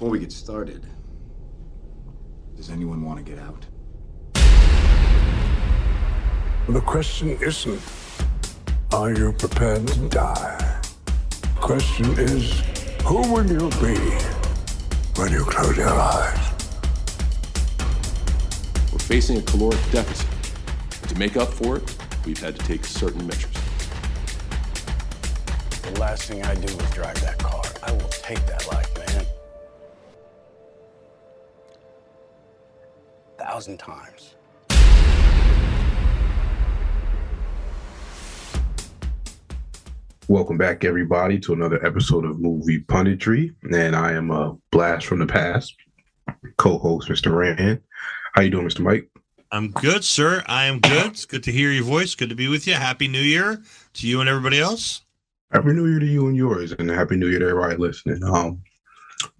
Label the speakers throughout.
Speaker 1: Before we get started, does anyone want to get out?
Speaker 2: The question isn't, are you prepared to die? The question is, who will you be when you close your eyes?
Speaker 3: We're facing a caloric deficit. To make up for it, we've had to take certain measures.
Speaker 2: The last thing I do is drive that car. I will take that life, man. 1,000 times.
Speaker 4: Welcome back, everybody, to another episode of Movie Punditry, and I am a blast from the past, co-host Mr. Rand. How you doing, Mr. Mike?
Speaker 5: I'm good, sir. I am good. It's good to hear your voice. Good to be with you. Happy New Year to you and everybody else.
Speaker 4: Happy New Year to you and yours, and Happy New Year to everybody listening. We're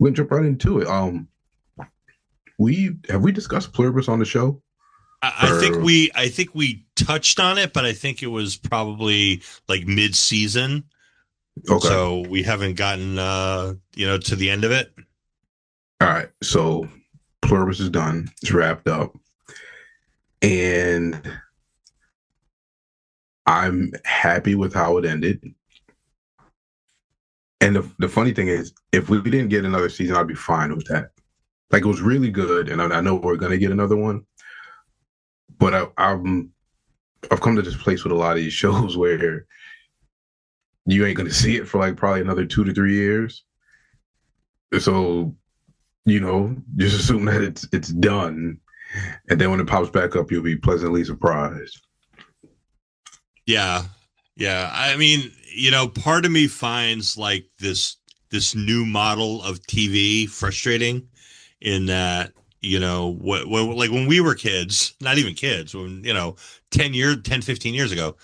Speaker 4: gonna jump right into it. We discussed Pluribus on the show?
Speaker 5: I think we touched on it, but I think it was probably like mid-season.
Speaker 4: Okay.
Speaker 5: So we haven't gotten to the end of it.
Speaker 4: All right. So Pluribus is done. It's wrapped up. And I'm happy with how it ended. And the funny thing is, if we didn't get another season, I'd be fine with that. Like, it was really good, and I know we're going to get another one. But I've come to this place with a lot of these shows where you ain't going to see it for like probably another 2 to 3 years. So, just assume that it's done. And then when it pops back up, you'll be pleasantly surprised.
Speaker 5: Yeah. Yeah. I mean, part of me finds like this new model of TV frustrating in that, when we were kids, not even kids, when, 10, 15 years ago,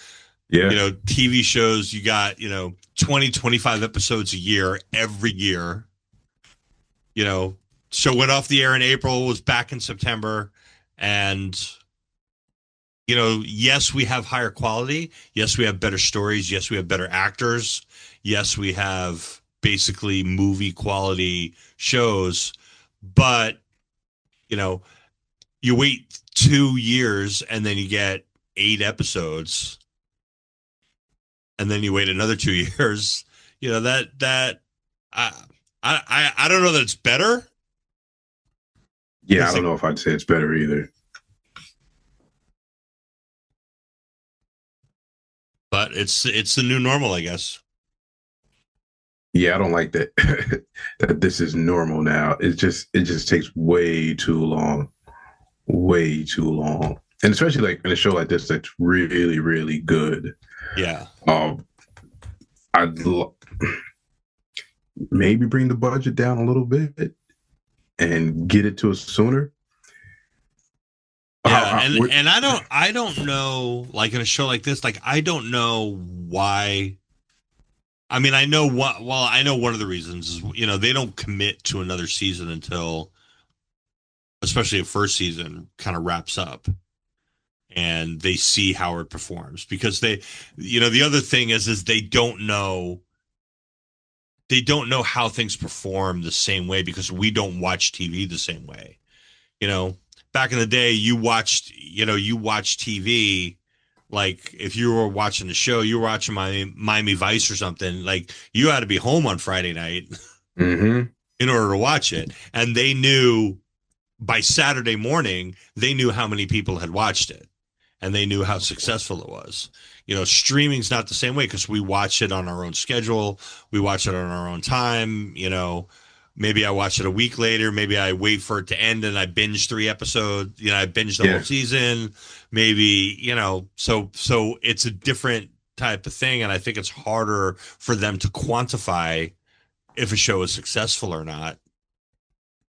Speaker 4: yeah,
Speaker 5: TV shows, you got, 20, 25 episodes a year, every year, show went off the air in April, was back in September. And, yes, we have higher quality. Yes, we have better stories. Yes, we have better actors. Yes, we have basically movie quality shows. But, you wait 2 years and then you get 8 episodes. And then you wait another 2 years. I don't know that it's better.
Speaker 4: Yeah, I don't know if I'd say it's better either.
Speaker 5: But it's the new normal, I guess.
Speaker 4: Yeah, I don't like that that this is normal now. It just takes way too long. Way too long. And especially like in a show like this that's really, really good.
Speaker 5: Yeah.
Speaker 4: Maybe bring the budget down a little bit and get it to us sooner.
Speaker 5: Yeah, and I don't know, like in a show like this, like I don't know why. I mean, I know one of the reasons is, they don't commit to another season until, especially a first season kind of wraps up and they see how it performs, because the other thing is they don't know how things perform the same way, because we don't watch TV the same way. Back in the day, you watched TV. Like if you were watching the show, you were watching Miami Vice or something, like you had to be home on Friday night
Speaker 4: mm-hmm.
Speaker 5: in order to watch it. And they knew by Saturday morning, they knew how many people had watched it and they knew how successful it was. Streaming's not the same way, because we watch it on our own schedule. We watch it on our own time. Maybe I watch it a week later. Maybe I wait for it to end and I binge 3 episodes. I binge the whole season. Maybe, so it's a different type of thing. And I think it's harder for them to quantify if a show is successful or not.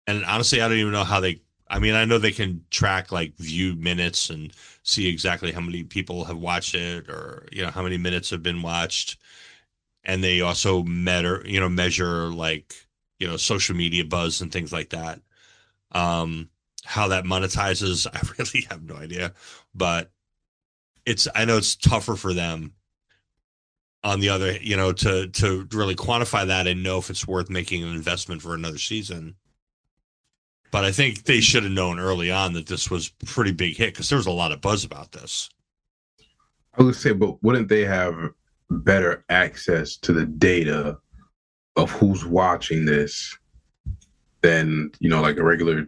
Speaker 5: And honestly, I don't even know how I know they can track like view minutes and see exactly how many people have watched it, or, how many minutes have been watched. And they also measure like, social media buzz and things like that. How that monetizes, I really have no idea, but I know it's tougher for them on the other, to really quantify that and know if it's worth making an investment for another season. But I think they should have known early on that this was a pretty big hit because there was a lot of buzz about this.
Speaker 4: I would say, but wouldn't they have better access to the data of who's watching this than, like a regular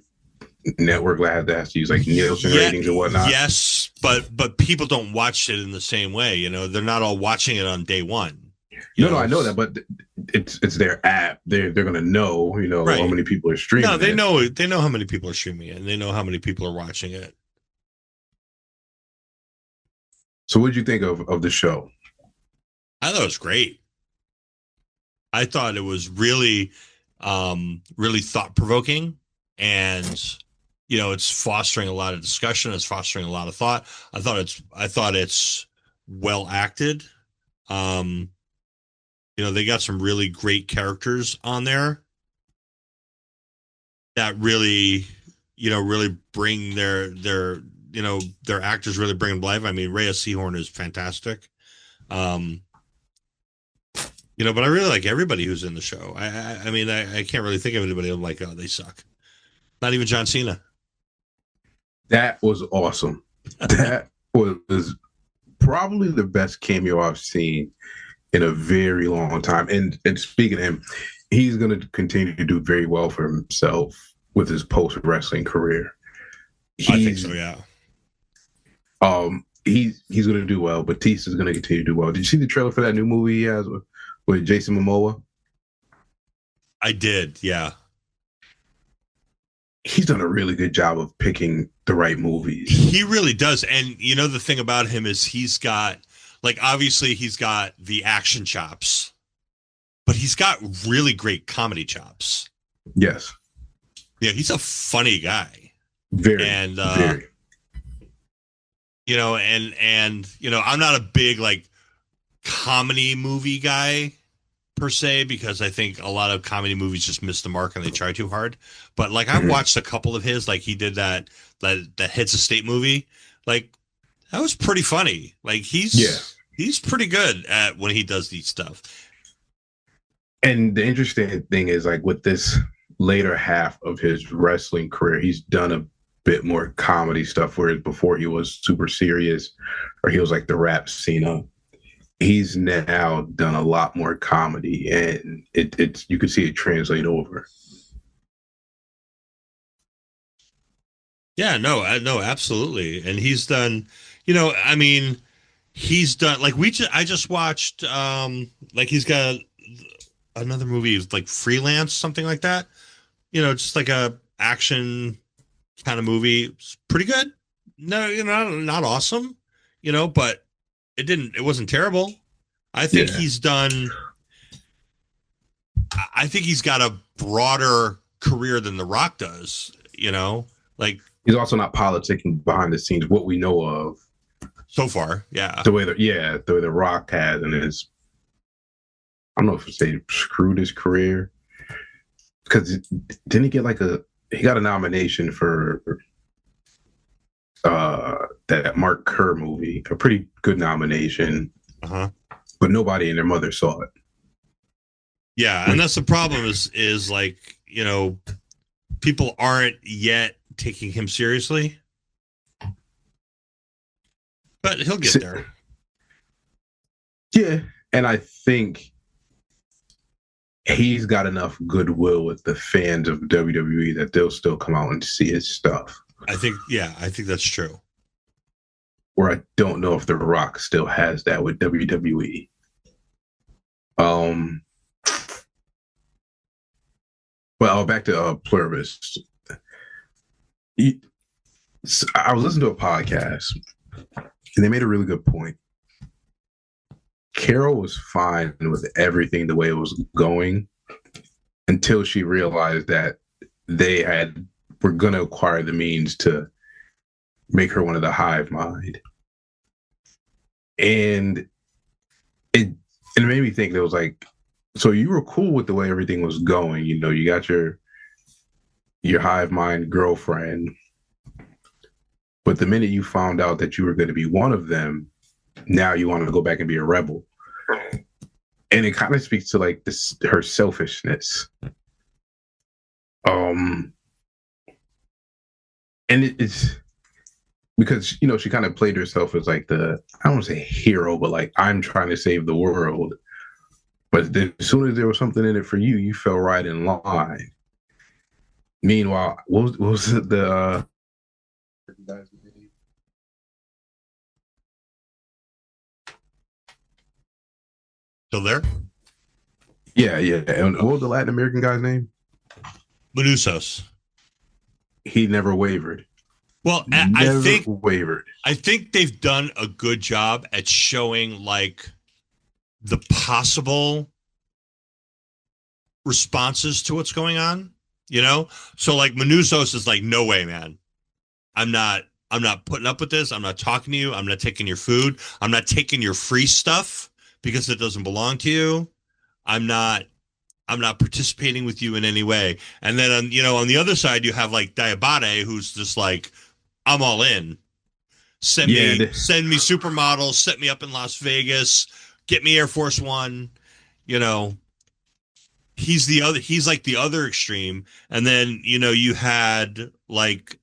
Speaker 4: network that has to use like Nielsen ratings and whatnot?
Speaker 5: Yes, but people don't watch it in the same way. They're not all watching it on day one.
Speaker 4: No, I know that, but it's their app. They're gonna know,
Speaker 5: Right.
Speaker 4: how many people are streaming.
Speaker 5: No, they know how many people are streaming it, and they know how many people are watching it.
Speaker 4: So, what did you think of the show?
Speaker 5: I thought it was great. I thought it was really, really thought provoking, and it's fostering a lot of discussion. It's fostering a lot of thought. I thought it's well acted. They got some really great characters on there that really, really bring their actors really bring them to life. I mean, Rhea Seehorn is fantastic. But I really like everybody who's in the show. I mean, I can't really think of anybody I'm like, oh, they suck. Not even John Cena.
Speaker 4: That was awesome. That was probably the best cameo I've seen in a very long time. And speaking of him, he's going to continue to do very well for himself with his post-wrestling career.
Speaker 5: I think so, yeah.
Speaker 4: He's going to do well. Batista's going to continue to do well. Did you see the trailer for that new movie he has with Jason Momoa?
Speaker 5: I did, yeah.
Speaker 4: He's done a really good job of picking the right movies.
Speaker 5: He really does. And the thing about him is he's got, obviously he's got the action chops, but he's got really great comedy chops.
Speaker 4: Yes.
Speaker 5: Yeah, he's a funny guy.
Speaker 4: Very.
Speaker 5: And
Speaker 4: very.
Speaker 5: I'm not a big comedy movie guy per se, because I think a lot of comedy movies just miss the mark and they try too hard. But I've watched a couple of his, he did that Heads of State movie. That was pretty funny. He's pretty good at when he does these stuff.
Speaker 4: And the interesting thing is with this later half of his wrestling career, he's done a bit more comedy stuff, whereas before he was super serious, or he was the rap Cena. He's now done a lot more comedy, and it's you can see it translate over.
Speaker 5: Yeah, no, absolutely. And he's done, he's done I just watched he's got another movie Freelance, something like that. Just a action kind of movie. It's pretty good. No, not awesome, but it wasn't terrible. I think he's done. I think he's got a broader career than The Rock does.
Speaker 4: He's also not politicking behind the scenes, what we know of
Speaker 5: so far. Yeah,
Speaker 4: the way The Rock has, and his, I don't know if they screwed his career, because didn't he get he got a nomination for that Mark Kerr movie, a pretty good nomination, but nobody and their mother saw it.
Speaker 5: Yeah, and that's the problem is people aren't yet taking him seriously, but he'll get there.
Speaker 4: Yeah, and I think he's got enough goodwill with the fans of WWE that they'll still come out and see his stuff.
Speaker 5: I think that's true.
Speaker 4: Where I don't know if The Rock still has that with WWE. Well, back to Pluribus. I was listening to a podcast, and they made a really good point. Carol was fine with everything the way it was going until she realized that they were going to acquire the means to make her one of the hive mind. And it made me think, there was so you were cool with the way everything was going. You got your hive mind girlfriend, but the minute you found out that you were going to be one of them, now you want to go back and be a rebel. And it kind of speaks to her selfishness. and it's because she kind of played herself as like I don't want to say hero, but like I'm trying to save the world. But then, as soon as there was something in it for you, you fell right in line. Meanwhile, what was the
Speaker 5: Still there?
Speaker 4: Yeah. And what was the Latin American guy's name?
Speaker 5: Manusos.
Speaker 4: He never wavered.
Speaker 5: Well,
Speaker 4: Never
Speaker 5: I think
Speaker 4: wavered.
Speaker 5: I think they've done a good job at showing like the possible responses to what's going on, So like Manusos is like, no way, man. I'm not putting up with this. I'm not talking to you. I'm not taking your food. I'm not taking your free stuff because it doesn't belong to you. I'm not participating with you in any way. And then on the other side, you have like Diabate, who's just like, I'm all in. Send me supermodels, set me up in Las Vegas, get me Air Force One, he's like the other extreme. And then, you had like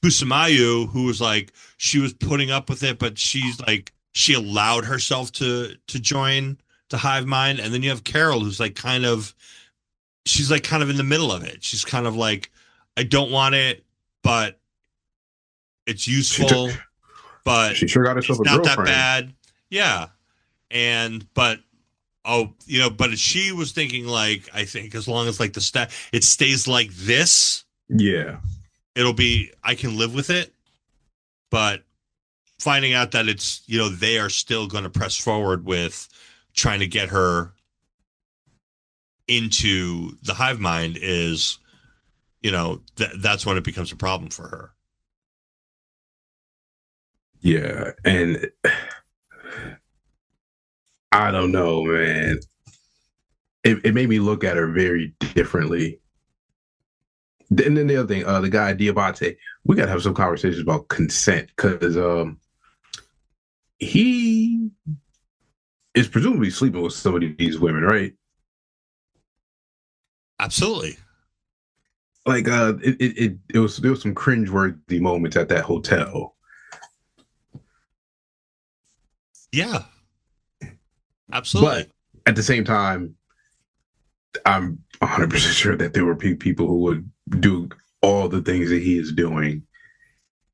Speaker 5: Kusamayu, who was like, she was putting up with it, but she's like, she allowed herself to join the hive mind. And then you have Carol, who's like she's like kind of in the middle of it. She's kind of like, I don't want it, but it's useful, but
Speaker 4: she sure got herself
Speaker 5: it's
Speaker 4: a
Speaker 5: not
Speaker 4: girlfriend.
Speaker 5: that bad. Yeah. But she was thinking like, I think as long as like it stays like this,
Speaker 4: yeah,
Speaker 5: I can live with it. But finding out that it's, they are still going to press forward with trying to get her into the hive mind is, that's when it becomes a problem for her.
Speaker 4: Yeah. And I don't know, man. It made me look at her very differently. And then the other thing, the guy Diabate, we gotta have some conversations about consent because he is presumably sleeping with some of these women, right?
Speaker 5: Absolutely.
Speaker 4: Like there was some cringeworthy moments at that hotel.
Speaker 5: Yeah. Absolutely.
Speaker 4: But at the same time, I'm 100% sure that there were people who would do all the things that he is doing.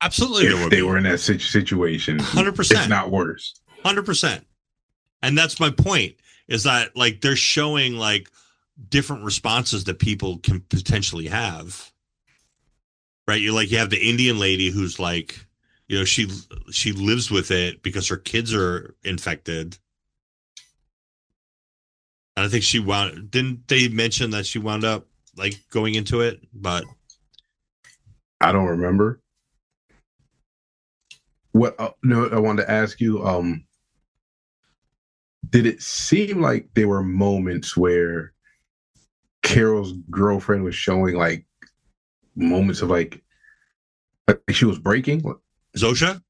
Speaker 5: Absolutely.
Speaker 4: If they were in that situation.
Speaker 5: 100%.
Speaker 4: If not worse.
Speaker 5: 100%. And that's my point, is that like they're showing like different responses that people can potentially have. Right? You have the Indian lady who's like, she lives with it because her kids are infected. And I think didn't they mention that she wound up like going into it? But
Speaker 4: I don't remember. What no, I wanted to ask you, did it seem like there were moments where Carol's girlfriend was showing like moments of like she was breaking?
Speaker 5: Zosha?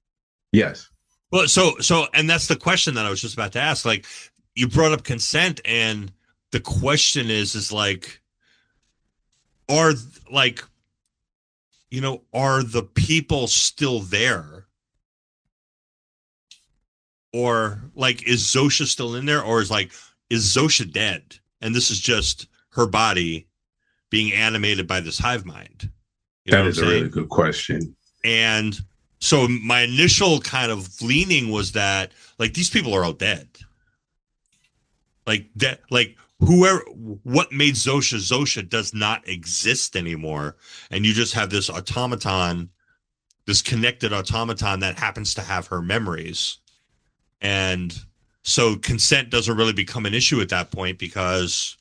Speaker 4: Yes.
Speaker 5: Well, so and that's the question that I was just about to ask. Like, you brought up consent, and the question is like, are the people still there? Or like, is Zosha still in there? Or is Zosha dead? And this is just her body being animated by this hive mind.
Speaker 4: That is a really good question.
Speaker 5: And so my initial kind of leaning was that like, these people are all dead. Like that, like what made Zosha does not exist anymore. And you just have this automaton, this connected automaton that happens to have her memories. And so consent doesn't really become an issue at that point because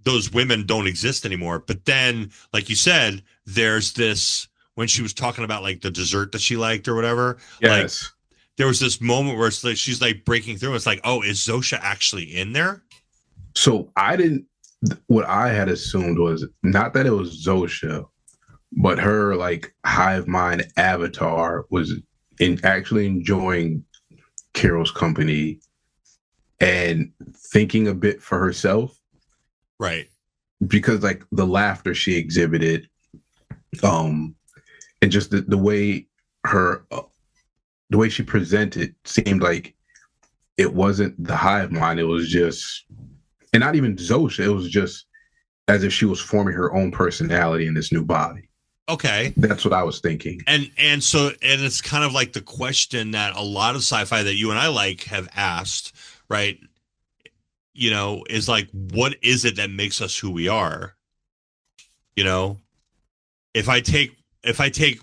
Speaker 5: those women don't exist anymore. But then, like you said, there's this, when she was talking about like the dessert that she liked or whatever.
Speaker 4: Yes.
Speaker 5: Like, there was this moment where it's like, she's like breaking through. It's like, oh, is Zosha actually in there?
Speaker 4: So what I had assumed was not that it was Zosha, but her like hive mind avatar was actually enjoying Carol's company and thinking a bit for herself.
Speaker 5: Right.
Speaker 4: Because like the laughter she exhibited, and just the way the way she presented seemed like it wasn't the hive mind. It was just, and not even Zosha. It was just as if she was forming her own personality in this new body.
Speaker 5: Okay.
Speaker 4: That's what I was thinking.
Speaker 5: And it's kind of like the question that a lot of sci-fi that you and I like have asked, right? You know, is like, what is it that makes us who we are? You know, if I take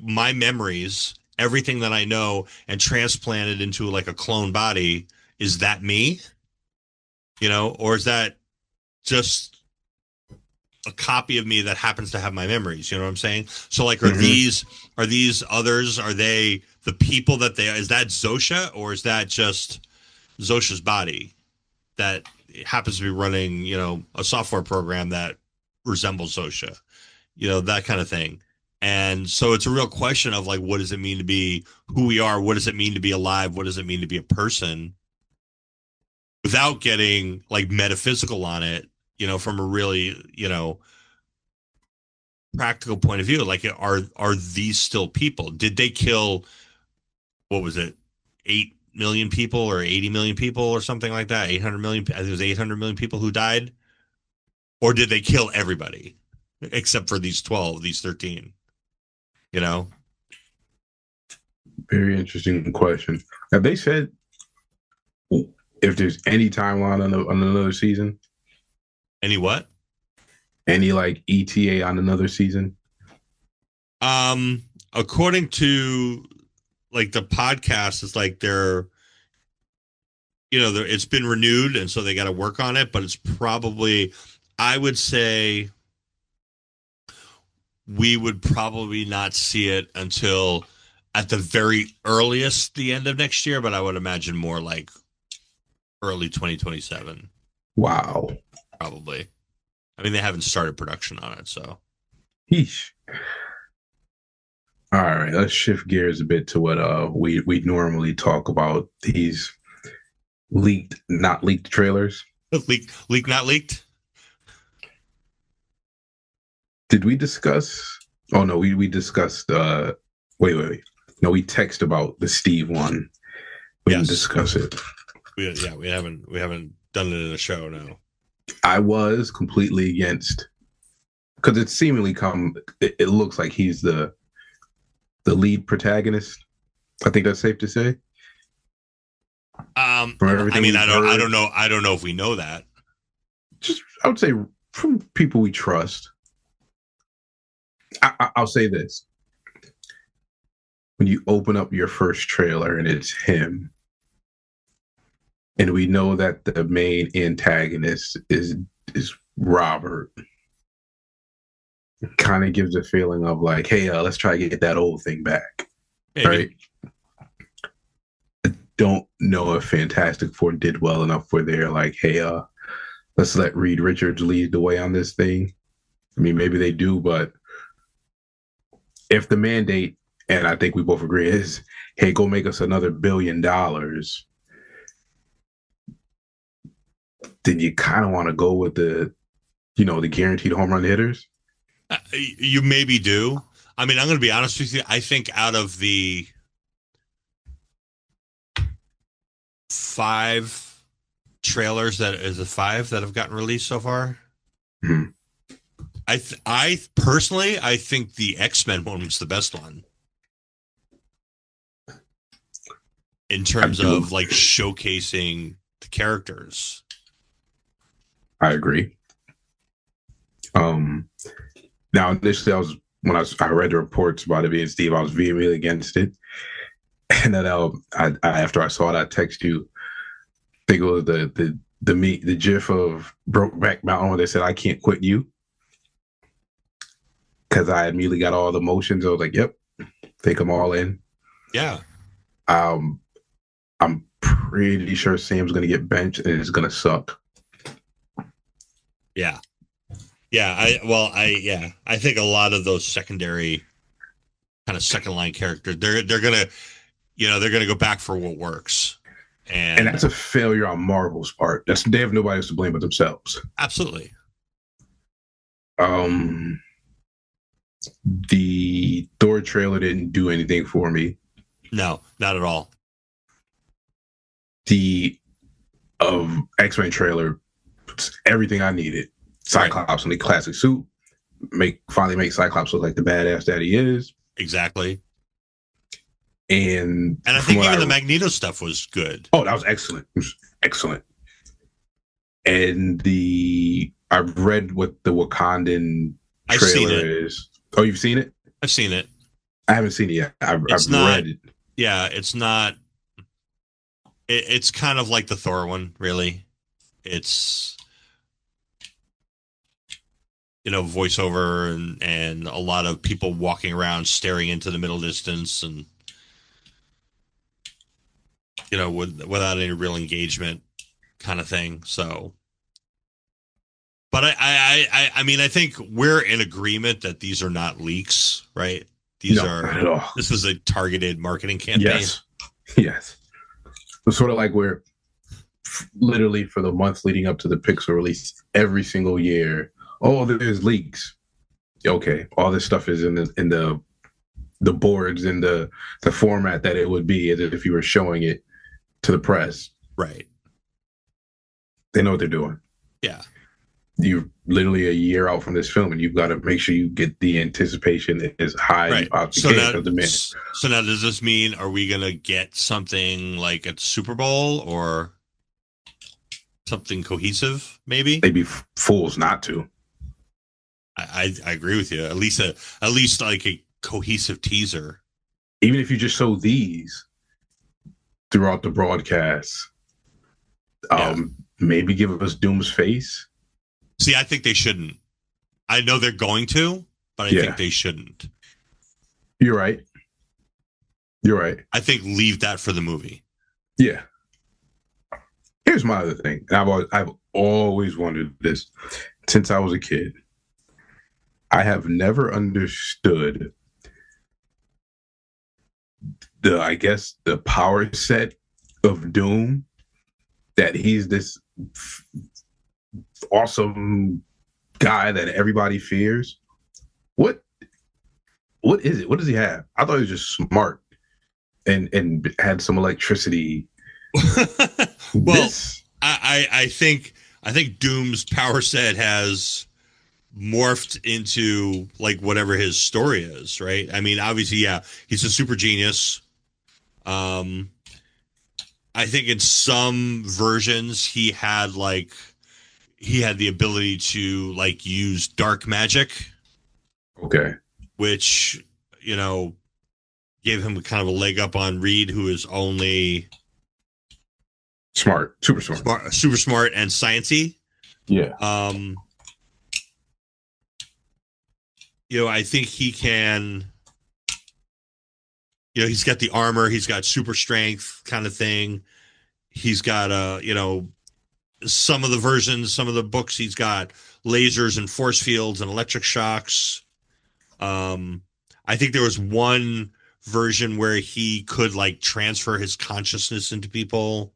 Speaker 5: my memories, everything that I know, and transplant it into like a clone body, is that me? You know, or is that just a copy of me that happens to have my memories? You know what I'm saying? So like, are these others? Are they the people that they are? Is that Zosha, or is that just Zosha's body that happens to be running, you know, a software program that resembles Zosha? You know, that kind of thing. And so it's a real question of like, what does it mean to be who we are? What does it mean to be alive? What does it mean to be a person? Without getting like metaphysical on it, you know, from a really, you know, practical point of view, like, are these still people? Did they kill, what was it, 8 million people or 80 million people or something like that? 800 million, I think it was 800 million people who died. Or did they kill everybody except for these 12, these 13? You know?
Speaker 4: Very interesting question. Have they said if there's any timeline on another season?
Speaker 5: Any what?
Speaker 4: Any like ETA on another season?
Speaker 5: According to like the podcast, it's like they're, you know, it's been renewed, and so they got to work on it. But it's probably, I would say, we would probably not see it until at the very earliest the end of next year. But I would imagine more like early 2027.
Speaker 4: Wow.
Speaker 5: Probably. I mean, they haven't started production on it, so.
Speaker 4: Yeesh. All right, let's shift gears a bit to what we normally talk about, these leaked, not leaked trailers.
Speaker 5: Leaked, not leaked?
Speaker 4: Did we discuss? Oh no, we discussed. Wait. No, we texted about the Steve one. We didn't discuss it.
Speaker 5: We haven't done it in a show. No.
Speaker 4: I was completely against, because it seemingly it looks like he's the lead protagonist. I think that's safe to say.
Speaker 5: I mean, I don't know if we know that.
Speaker 4: Just, I would say from people we trust. I'll say this. When you open up your first trailer and it's him, and we know that the main antagonist is Robert, it kind of gives a feeling of like, hey, let's try to get that old thing back. Maybe. Right? I don't know if Fantastic Four did well enough where they're like, hey, let's let Reed Richards lead the way on this thing. I mean, maybe they do, but if the mandate, and I think we both agree, is, hey, go make us another $1 billion, then you kind of want to go with the guaranteed home run hitters.
Speaker 5: You maybe do. I mean, I'm going to be honest with you. I think out of the 5 trailers that have gotten released so far,
Speaker 4: mm-hmm.
Speaker 5: I personally, I think the X-Men one was the best one in terms of like showcasing the characters.
Speaker 4: I agree. Now initially when I read the reports about it being Steve, I was vehemently against it. And then after I saw it, I text you. I think it was the GIF of Brokeback Mountain where they said, "I can't quit you." Because I immediately got all the emotions. I was like, yep, take them all in.
Speaker 5: Yeah.
Speaker 4: I'm pretty sure Sam's going to get benched and it's going to suck.
Speaker 5: Yeah. Yeah. I think a lot of those secondary kind of second line characters, they're going to go back for what works. And
Speaker 4: that's a failure on Marvel's part. They have nobody else to blame but themselves.
Speaker 5: Absolutely.
Speaker 4: The Thor trailer didn't do anything for me.
Speaker 5: No, not at all.
Speaker 4: The X-Men trailer, everything I needed. Cyclops in the classic suit, finally make Cyclops look like the badass that he is.
Speaker 5: Exactly.
Speaker 4: And
Speaker 5: I think even the Magneto stuff was good.
Speaker 4: Oh, that was excellent. It was excellent. And I've read what the Wakandan trailer is. Oh, you've seen it?
Speaker 5: I've seen it.
Speaker 4: I haven't seen it yet. I've read it.
Speaker 5: Yeah, it's not. It's kind of like the Thor one, really. It's, voiceover and a lot of people walking around staring into the middle distance and, without any real engagement kind of thing. So, but I mean, I think we're in agreement that these are not leaks, right?
Speaker 4: Not at all.
Speaker 5: This is a targeted marketing campaign.
Speaker 4: Yes. It's sort of like we're literally for the months leading up to the Pixar release every single year. Oh, there's leaks. Okay, all this stuff is in the boards in the format that it would be as if you were showing it to the press.
Speaker 5: Right.
Speaker 4: They know what they're doing.
Speaker 5: Yeah.
Speaker 4: You're literally a year out from this film, and you've got to make sure you get the anticipation as high as you possibly can.
Speaker 5: So now, does this mean are we gonna get something like a Super Bowl or something cohesive? Maybe
Speaker 4: they'd be fools not to.
Speaker 5: I agree with you. At least like a cohesive teaser.
Speaker 4: Even if you just show these throughout the broadcast, maybe give us Doom's face.
Speaker 5: See, I think they shouldn't. I know they're going to, but I think they shouldn't.
Speaker 4: You're right.
Speaker 5: I think leave that for the movie.
Speaker 4: Yeah. Here's my other thing. I've always wondered this since I was a kid. I have never understood the power set of Doom, that he's this awesome guy that everybody fears. What is it? What does he have? I thought he was just smart and had some electricity.
Speaker 5: Well, I think Doom's power set has morphed into like whatever his story is, right? I mean, obviously, yeah, he's a super genius. I think in some versions he had the ability to like use dark magic.
Speaker 4: Okay.
Speaker 5: Which, gave him kind of a leg up on Reed, who is only
Speaker 4: super smart
Speaker 5: and sciencey.
Speaker 4: Yeah.
Speaker 5: I think he can, he's got the armor, he's got super strength kind of thing. He's got, some of the books, he's got lasers and force fields and electric shocks. I think there was one version where he could like transfer his consciousness into people.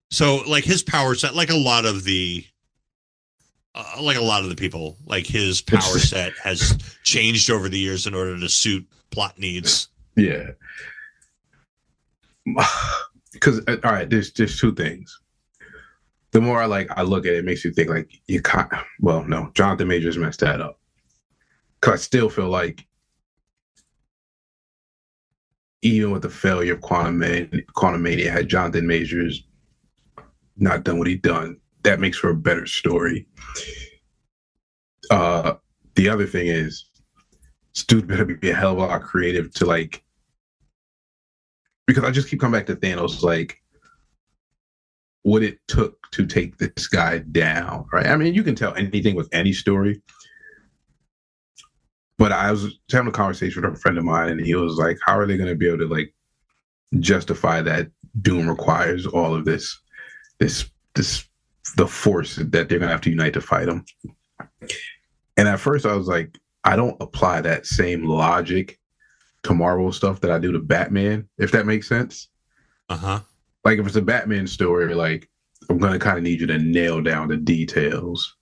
Speaker 5: So like his power set, like a lot of the people, like his power set has changed over the years in order to suit plot needs.
Speaker 4: Yeah. Because all right, there's two things. The more I look at it, it makes you think like you can't. Well, no, Jonathan Majors messed that up. Because I still feel like even with the failure of Quantum Mania, had Jonathan Majors not done what he'd done, that makes for a better story. The other thing is, this dude better be a hell of a lot creative to like, because I just keep coming back to Thanos, like what it took to take this guy down, right? I mean, you can tell anything with any story. But I was having a conversation with a friend of mine, and he was like, how are they going to be able to like justify that Doom requires all of this, the force that they're going to have to unite to fight him? And at first I was like, I don't apply that same logic to Marvel stuff that I do to Batman, if that makes sense.
Speaker 5: Uh-huh.
Speaker 4: Like if it's a Batman story, like I'm going to kind of need you to nail down the details.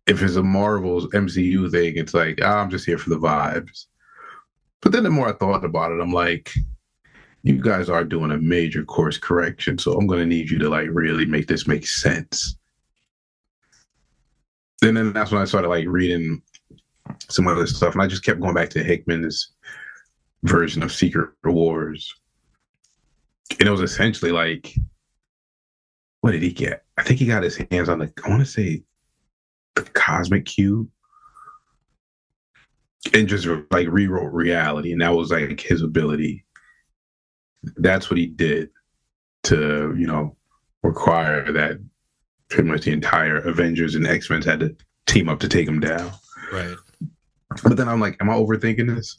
Speaker 4: if it's a Marvel's MCU thing, it's like, I'm just here for the vibes. But then the more I thought about it, I'm like, you guys are doing a major course correction, so I'm going to need you to like really make this make sense. And then that's when I started like reading some other stuff, and I just kept going back to Hickman's version of Secret Wars. And it was essentially like, what did he get? I think he got his hands on I want to say the Cosmic Cube, and just like rewrote reality. And that was like his ability. That's what he did to, require that pretty much the entire Avengers and X-Men had to team up to take him down.
Speaker 5: Right.
Speaker 4: But then I'm like, am I overthinking this?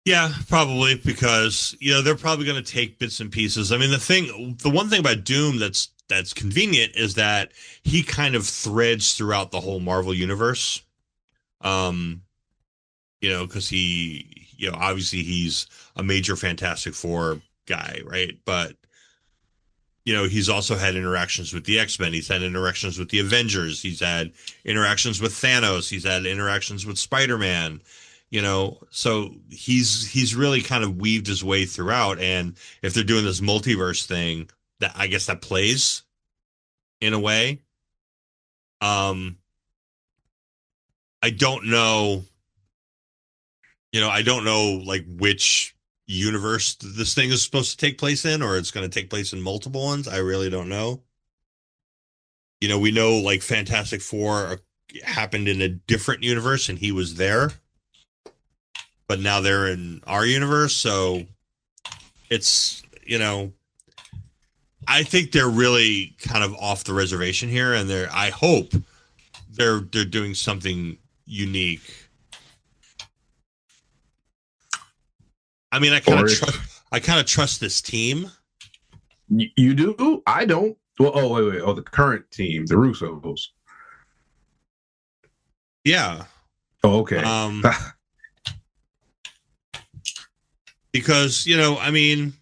Speaker 5: Yeah, probably, because they're probably going to take bits and pieces. I mean, the one thing about Doom that's convenient is that he kind of threads throughout the whole Marvel universe. Because he, obviously he's a major Fantastic Four guy, right? But he's also had interactions with the X-Men. He's had interactions with the Avengers. He's had interactions with Thanos. He's had interactions with Spider-Man. So he's really kind of weaved his way throughout. And if they're doing this multiverse thing, that I guess that plays in a way. I don't know. I don't know like which universe this thing is supposed to take place in, or it's going to take place in multiple ones. I really don't know. We know like Fantastic Four happened in a different universe and he was there. But now they're in our universe, so it's, I think they're really kind of off the reservation here, and I hope they're doing something unique. I mean, I kind of trust this team.
Speaker 4: You do? I don't. Well, wait. Oh, the current team, the Russos.
Speaker 5: Yeah.
Speaker 4: Oh, okay.
Speaker 5: Because, I mean,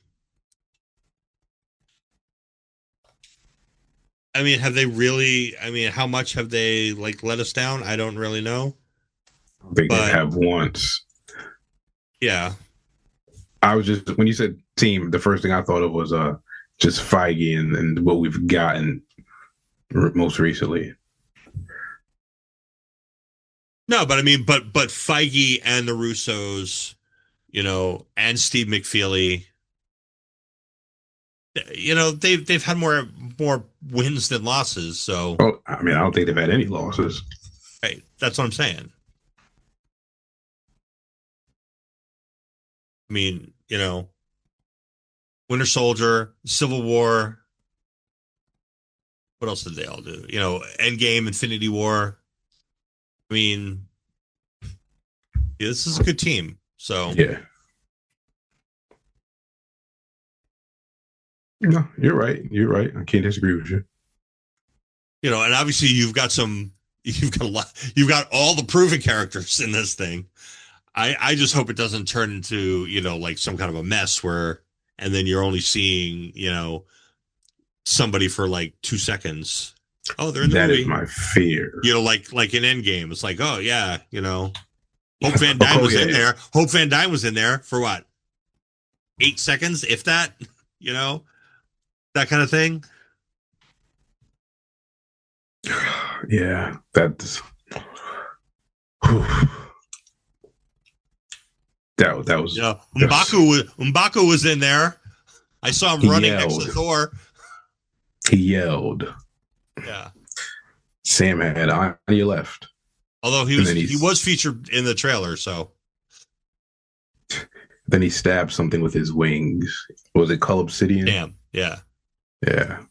Speaker 5: have they really, how much have they like let us down? I don't really know.
Speaker 4: I think they have once.
Speaker 5: Yeah.
Speaker 4: I was just, when you said team, the first thing I thought of was just Feige and what we've gotten most recently.
Speaker 5: No, but but Feige and the Russos, and Steve McFeely, they've had more wins than losses. So,
Speaker 4: I don't think they've had any losses.
Speaker 5: Right, that's what I'm saying. Winter Soldier, Civil War. What else did they all do? Endgame, Infinity War. This is a good team. So
Speaker 4: yeah. No, you're right. I can't disagree with you.
Speaker 5: And obviously you've got all the proven characters in this thing. I just hope it doesn't turn into, like some kind of a mess and then you're only seeing, somebody for like 2 seconds. Oh, they're in the movie.
Speaker 4: That is my fear.
Speaker 5: Like in Endgame, it's like, oh yeah, Hope Van Dyne was in there. Hope Van Dyne was in there for what? 8 seconds, if that, that kind of thing.
Speaker 4: Yeah, that's that was.
Speaker 5: M'Baku was in there. I saw him running next to Thor.
Speaker 4: He yelled.
Speaker 5: Yeah.
Speaker 4: Sam had on your left.
Speaker 5: Although he was featured in the trailer, so.
Speaker 4: Then he stabbed something with his wings. Was it Cull Obsidian?
Speaker 5: Damn. Yeah.
Speaker 4: Yeah.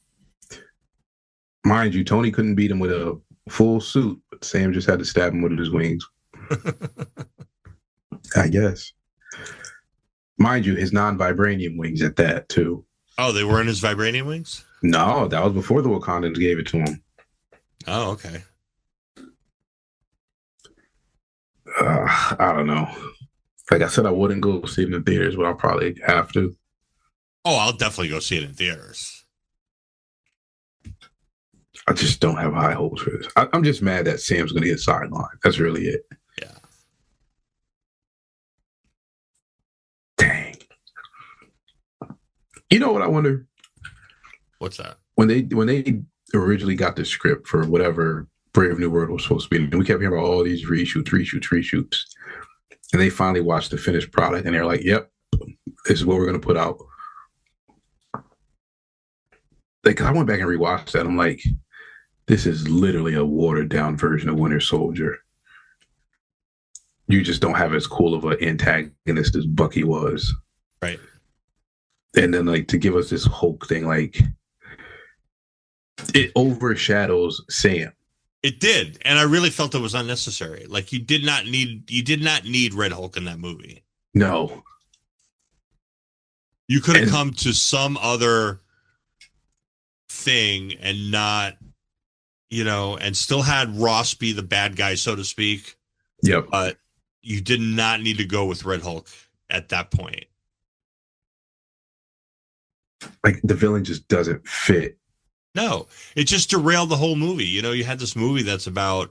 Speaker 4: Mind you, Tony couldn't beat him with a full suit, but Sam just had to stab him with his wings. I guess. Mind you, his non-vibranium wings at that, too.
Speaker 5: Oh, they were in his vibranium wings?
Speaker 4: No, that was before the Wakandans gave it to him.
Speaker 5: Oh, okay.
Speaker 4: I don't know. Like I said, I wouldn't go see it in the theaters, but I'll probably have to.
Speaker 5: Oh, I'll definitely go see it in theaters.
Speaker 4: I just don't have high hopes for this. I'm just mad that Sam's going to get sidelined. That's really it.
Speaker 5: Yeah.
Speaker 4: Dang. You know what I wonder?
Speaker 5: What's that?
Speaker 4: When they originally got the script for whatever Brave New World was supposed to be, and we kept hearing about all these reshoots, and they finally watched the finished product, and they're like, "Yep, this is what we're going to put out." Like, I went back and rewatched that. I'm like, this is literally a watered down version of Winter Soldier. You just don't have as cool of an antagonist as Bucky was.
Speaker 5: Right.
Speaker 4: And then, like, to give us this Hulk thing, like, it overshadows Sam.
Speaker 5: It did. And I really felt it was unnecessary. Like, you did not need Red Hulk in that movie.
Speaker 4: No.
Speaker 5: You could have come to some other thing and not, and still had Ross be the bad guy, so to speak.
Speaker 4: Yep.
Speaker 5: But you did not need to go with Red Hulk at that point.
Speaker 4: Like, the villain just doesn't fit.
Speaker 5: No, it just derailed the whole movie. You had this movie that's about,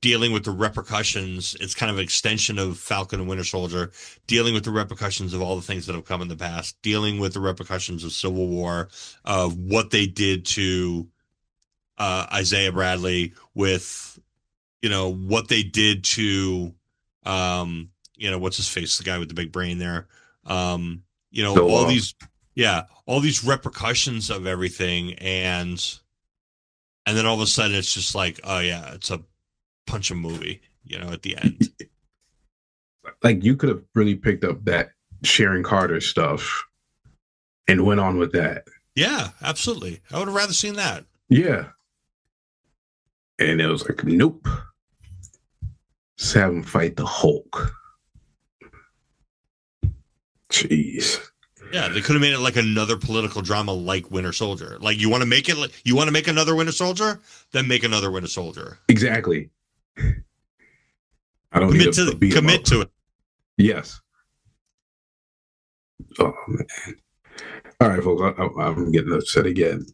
Speaker 5: dealing with the repercussions. It's kind of an extension of Falcon and Winter Soldier, dealing with the repercussions of all the things that have come in the past, dealing with the repercussions of Civil War, of what they did to Isaiah Bradley, with, what they did to, what's his face, the guy with the big brain there. All these repercussions of everything, and then all of a sudden it's just like, oh yeah, it's a punch a movie, at the end.
Speaker 4: Like, you could have really picked up that Sharon Carter stuff and went on with that.
Speaker 5: Yeah, absolutely. I would have rather seen that.
Speaker 4: Yeah. And it was like, nope. Just have him fight the Hulk. Jeez.
Speaker 5: Yeah, they could have made it like another political drama like Winter Soldier. Like, you want to make another Winter Soldier? Then make another Winter Soldier.
Speaker 4: Exactly. I don't
Speaker 5: commit to it.
Speaker 4: Yes. Oh man. All right, folks. I'm getting upset again.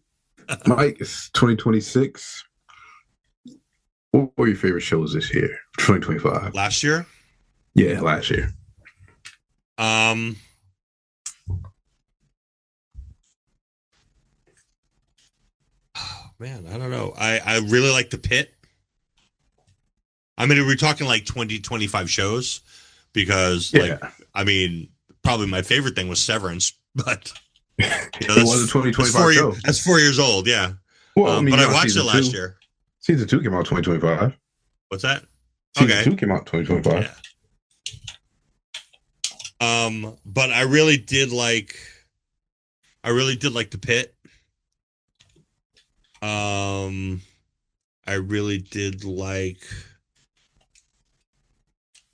Speaker 4: Mike, it's 2026. What were your favorite shows this year? 2025.
Speaker 5: Last year?
Speaker 4: Yeah, last year.
Speaker 5: Man, I don't know. I really like The Pit. I mean, we're talking like 20, 25 shows, because probably my favorite thing was Severance, but
Speaker 4: it was a 2025 show.
Speaker 5: That's 4 years old. Yeah. Well, but I watched it last year.
Speaker 4: Season 2 came out 2025.
Speaker 5: What's that?
Speaker 4: Season 2 came out 2025.
Speaker 5: Yeah. But I really did like The Pit. I really did like.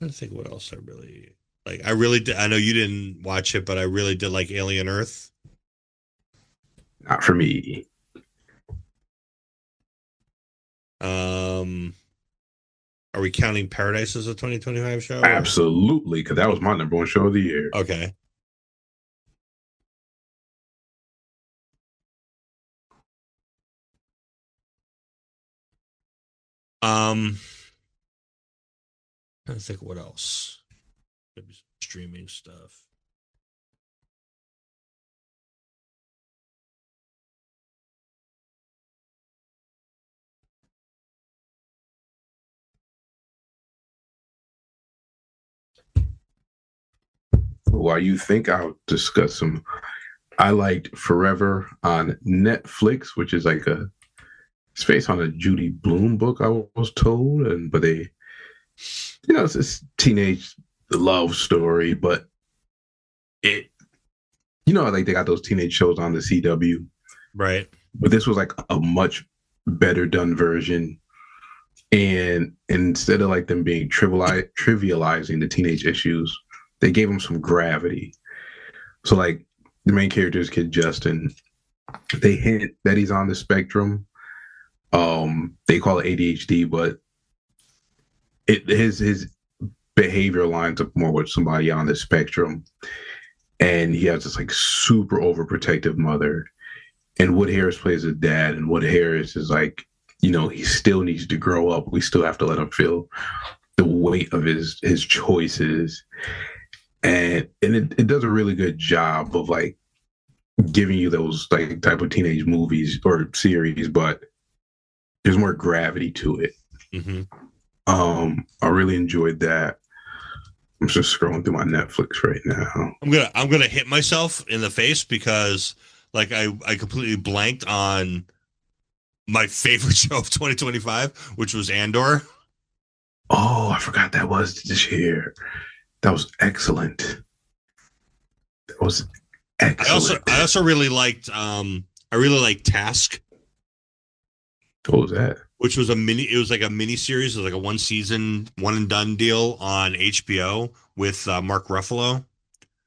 Speaker 5: I'm trying to think what else I really like. I really did. I know you didn't watch it, but I really did like Alien Earth.
Speaker 4: Not for me.
Speaker 5: Are we counting Paradise as a 2025 show?
Speaker 4: Absolutely, because that was my number one show of the year.
Speaker 5: Okay. I think what else? Maybe some streaming stuff.
Speaker 4: While you think, I'll discuss some. I liked Forever on Netflix, which is like it's based on a Judy Blume book, I was told, but they, it's this teenage love story, but it, like they got those teenage shows on the CW,
Speaker 5: right?
Speaker 4: But this was like a much better done version, and instead of like them being trivializing the teenage issues, they gave them some gravity. So like the main character's kid Justin, they hint that he's on the spectrum. They call it ADHD, but his behavior lines up more with somebody on the spectrum. And he has this like super overprotective mother. and Wood Harris plays his dad, and Wood Harris is like, he still needs to grow up. We still have to let him feel the weight of his choices, and it does a really good job of like giving you those like type of teenage movies or series, but there's more gravity to it.
Speaker 5: Mm-hmm.
Speaker 4: I really enjoyed that. I'm just scrolling through my Netflix right now.
Speaker 5: I'm gonna hit myself in the face because like I completely blanked on my favorite show of 2025, which was Andor.
Speaker 4: Oh, I forgot that was this year. That was excellent. That was excellent.
Speaker 5: I also really liked Task.
Speaker 4: What was that?
Speaker 5: Which was it was like a mini series, it was like a 1 season, one and done deal on HBO with Mark Ruffalo.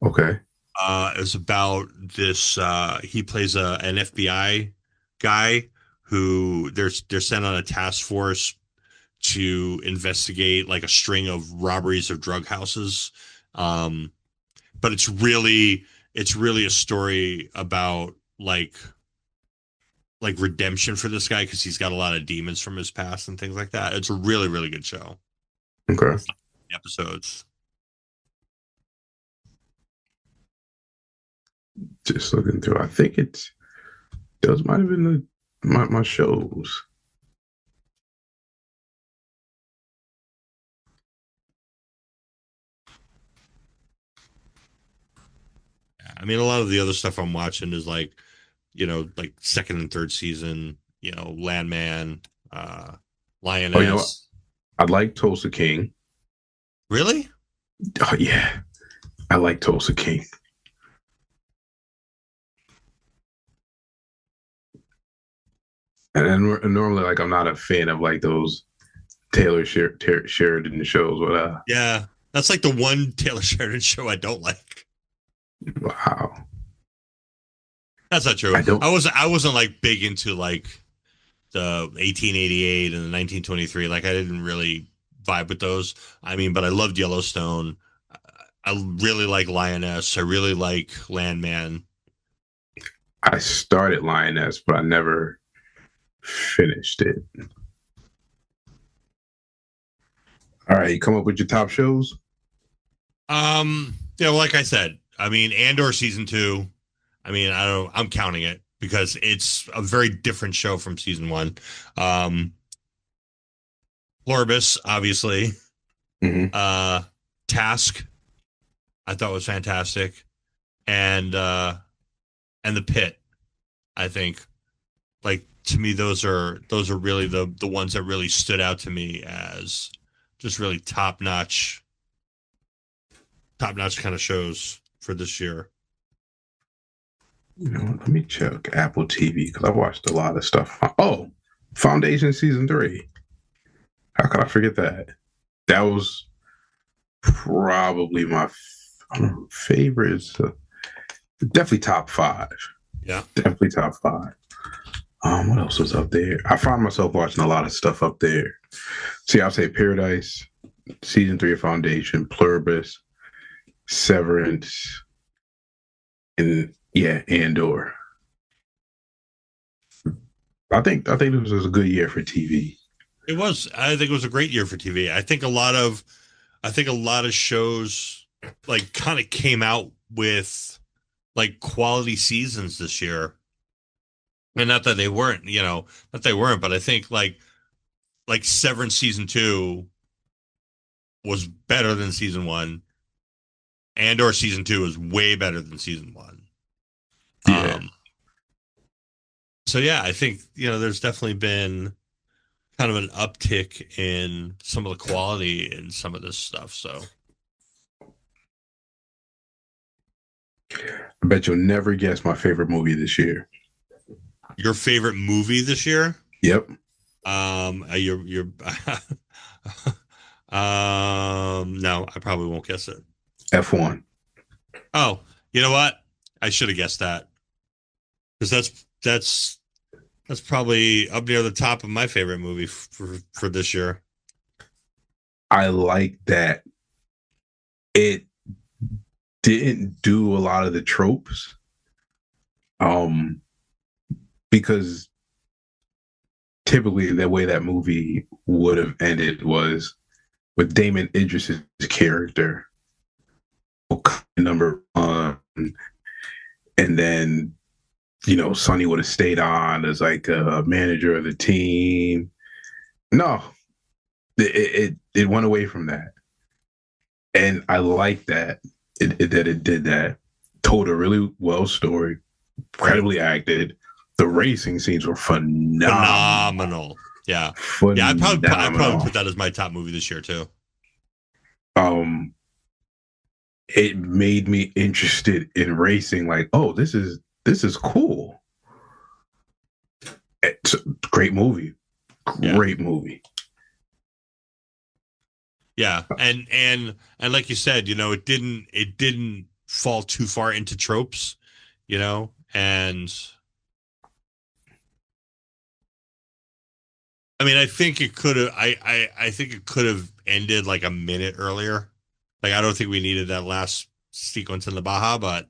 Speaker 4: Okay.
Speaker 5: It was about this. He plays an FBI guy who they're sent on a task force to investigate like a string of robberies of drug houses. But it's really a story about like redemption for this guy because he's got a lot of demons from his past and things like that. It's a really, really good show.
Speaker 4: Okay.
Speaker 5: Episodes.
Speaker 4: Just looking through. I think those might have been my shows.
Speaker 5: I mean, a lot of the other stuff I'm watching is like, like second and third season, Landman, Lioness.
Speaker 4: Oh, you know what? I like Tulsa King.
Speaker 5: Really?
Speaker 4: Oh yeah, I like Tulsa King. And normally, like, I'm not a fan of like those Taylor Sheridan shows. But
Speaker 5: yeah, that's like the one Taylor Sheridan show I don't like.
Speaker 4: Wow,
Speaker 5: that's not true. I wasn't like big into like the 1888 and the 1923. Like I didn't really vibe with those. I mean, but I loved Yellowstone. I really like Lioness. I really like Landman.
Speaker 4: I started Lioness, but I never finished it. All right, you come up with your top shows?
Speaker 5: Yeah, like I said, I mean, Andor season 2. I mean, I'm counting it because it's a very different show from season 1. Pluribus, obviously.
Speaker 4: Mm-hmm.
Speaker 5: Task, I thought was fantastic, and The Pit. I think, like, to me, those are really the ones that really stood out to me as just really top notch kind of shows for this year.
Speaker 4: Let me check Apple TV because I watched a lot of stuff. Oh, Foundation season 3. How could I forget that? That was probably my favorites. Definitely top 5.
Speaker 5: Yeah,
Speaker 4: definitely top 5. What else was up there? I find myself watching a lot of stuff up there. See, I'll say Paradise, season 3 of Foundation, Pluribus, Severance, and Andor. I think this was a good year for TV.
Speaker 5: It was. I think it was a great year for TV. I think a lot of shows like kind of came out with like quality seasons this year. And not that they weren't, but I think like Severance season 2 was better than season 1. Andor season 2 is way better than season 1.
Speaker 4: Yeah.
Speaker 5: So yeah, I think, there's definitely been kind of an uptick in some of the quality in some of this stuff. So
Speaker 4: I bet you'll never guess my favorite movie this year.
Speaker 5: Your favorite movie this year?
Speaker 4: Yep.
Speaker 5: You're no, I probably won't guess it.
Speaker 4: F1.
Speaker 5: Oh, you know what? I should have guessed that. Because that's probably up near the top of my favorite movie for this year.
Speaker 4: I like that it didn't do a lot of the tropes. because typically the way that movie would have ended was with Damon Idris's character, number one, and then Sonny would have stayed on as like a manager of the team. No, it went away from that, and I like that that it did that. Told a really well story, incredibly acted. The racing scenes were phenomenal.
Speaker 5: Yeah,
Speaker 4: phenomenal.
Speaker 5: yeah. I'd probably put that as my top movie this year too.
Speaker 4: It made me interested in racing. Like, oh, this is cool. It's a great movie. Great movie.
Speaker 5: Yeah, and like you said, it didn't fall too far into tropes, and I mean, I think it could have. I think it could have ended like a minute earlier. Like, I don't think we needed that last sequence in the Baja, but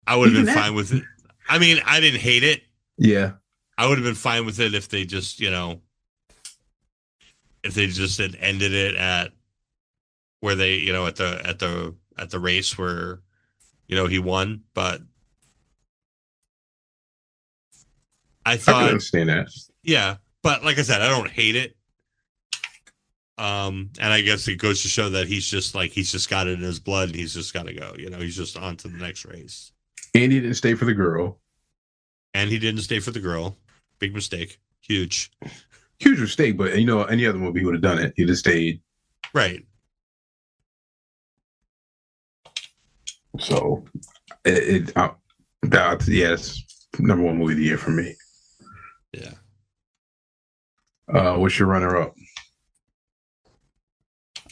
Speaker 5: I would have been fine with it. I mean, I didn't hate it.
Speaker 4: Yeah,
Speaker 5: I would have been fine with it if they just, had ended it at where they, at the race where, he won. But I thought,
Speaker 4: I can understand that.
Speaker 5: Yeah, but like I said, I don't hate it. And I guess it goes to show that he's just got it in his blood, and he's just got to go. He's just on to the next race.
Speaker 4: And he didn't stay for the girl. Big mistake.
Speaker 5: Huge
Speaker 4: mistake. But any other movie he would have done it. He'd have stayed.
Speaker 5: Right.
Speaker 4: So it's number one movie of the year for me.
Speaker 5: Yeah.
Speaker 4: What's your runner-up?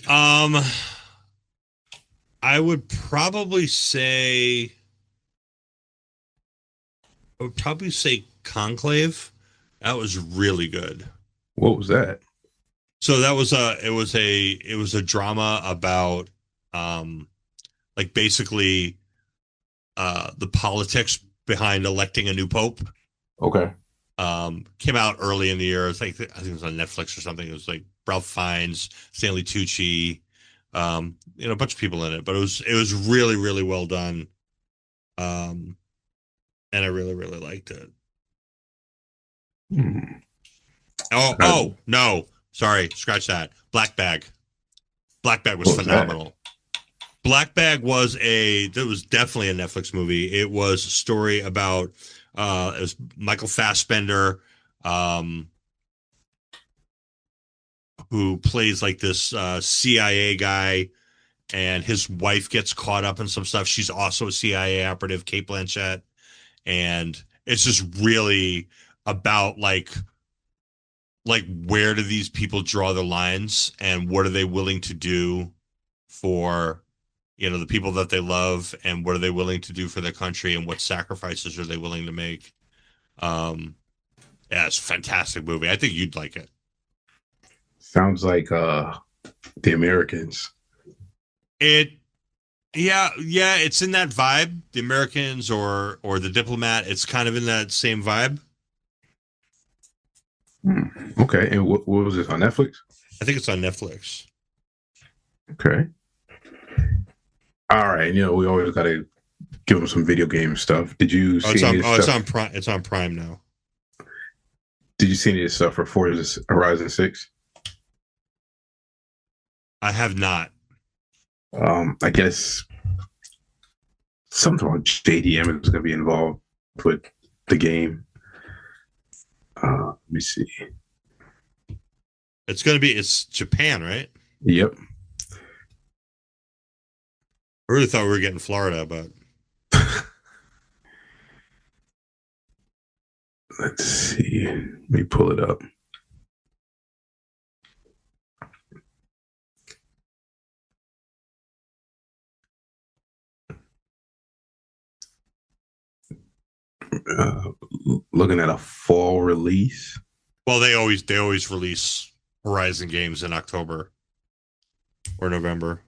Speaker 5: I would probably say Conclave. That was really good.
Speaker 4: What was that?
Speaker 5: So that was it was a drama about like basically the politics behind electing a new pope.
Speaker 4: Okay.
Speaker 5: Came out early in the year. I think it was on Netflix or something. It was like Ralph Fiennes, Stanley Tucci, a bunch of people in it, but it was really, really well done. And I really, really liked it. Oh no, sorry, scratch that. Black Bag was phenomenal. Black Bag was definitely a Netflix movie. It was a story about it was Michael Fassbender, who plays like this CIA guy, and his wife gets caught up in some stuff. She's also a CIA operative, Cate Blanchett, and it's just really about like where do these people draw their lines, and what are they willing to do for the people that they love, and what are they willing to do for their country, and what sacrifices are they willing to make. It's a fantastic movie. I think you'd like it.
Speaker 4: Sounds like The Americans.
Speaker 5: It's in that vibe. The Americans or The Diplomat. It's kind of in that same vibe.
Speaker 4: Okay, and what was this on Netflix?
Speaker 5: I think it's on Netflix.
Speaker 4: Okay. All right, we always got to give them some video game stuff. Did you see any stuff?
Speaker 5: It's on Prime. It's on Prime now.
Speaker 4: Did you see any stuff for Forza Horizon 6?
Speaker 5: I have not.
Speaker 4: I guess something about JDM is going to be involved with the game. Let me see.
Speaker 5: It's Japan, right?
Speaker 4: Yep.
Speaker 5: I really thought we were getting Florida, but
Speaker 4: let's see. Let me pull it up. Looking at a fall release.
Speaker 5: Well, they always release Horizon games in October or November,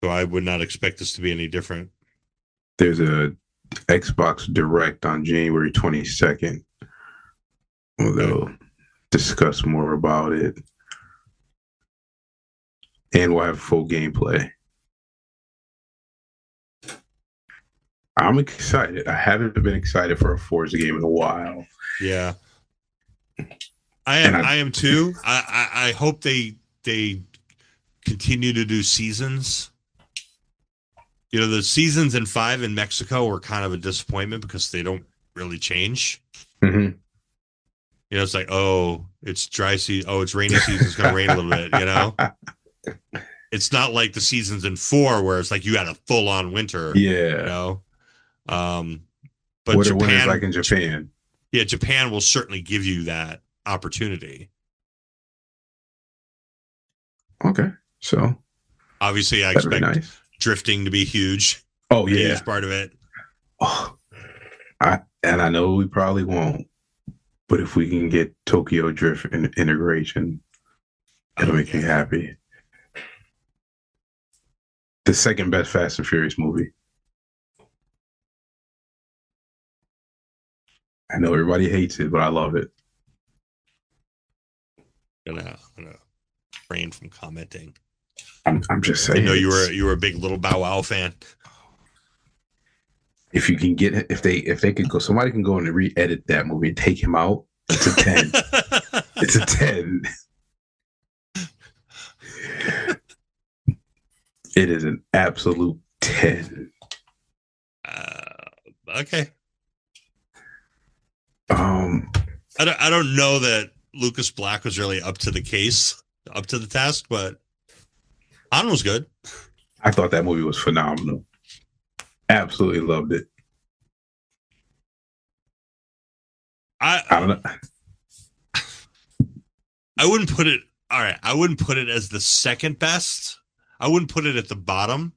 Speaker 5: so I would not expect this to be any different.
Speaker 4: There's a Xbox Direct on January 22nd. They'll discuss more about it. And we'll have full gameplay. I'm excited. I haven't been excited for a Forza game in a while.
Speaker 5: Yeah. I am too. I hope they continue to do seasons. You know, the seasons in 5 in Mexico were kind of a disappointment because they don't really change.
Speaker 4: Mm-hmm.
Speaker 5: You know, it's like, oh, it's dry season. Oh, it's rainy season. It's going to rain a little bit, you know? It's not like the seasons in 4 where it's like you had a full-on winter.
Speaker 4: Yeah.
Speaker 5: You know? But
Speaker 4: what
Speaker 5: Japan,
Speaker 4: winter's like in Japan.
Speaker 5: Yeah, Japan will certainly give you that opportunity.
Speaker 4: Okay. So
Speaker 5: obviously I
Speaker 4: that'd be
Speaker 5: expect
Speaker 4: nice.
Speaker 5: drifting to be huge.
Speaker 4: Oh,
Speaker 5: A
Speaker 4: yeah.
Speaker 5: huge part of it.
Speaker 4: Oh, I know we probably won't, but if we can get Tokyo Drift integration, it'll make me happy. The second best Fast and Furious movie. I know everybody hates it, but I love it.
Speaker 5: I'm gonna refrain from commenting.
Speaker 4: I'm just
Speaker 5: I
Speaker 4: saying.
Speaker 5: know you were a big Little Bow Wow fan.
Speaker 4: If you can get, if they could go, somebody can go and re-edit that movie and take him out. It's a 10. It's a 10. It is an absolute 10.
Speaker 5: Okay.
Speaker 4: I
Speaker 5: don't know that Lucas Black was really up to the task, but Han was good.
Speaker 4: I thought that movie was phenomenal. Absolutely loved it.
Speaker 5: I
Speaker 4: don't know.
Speaker 5: I wouldn't put it. All right, I wouldn't put it as the second best. I wouldn't put it at the bottom.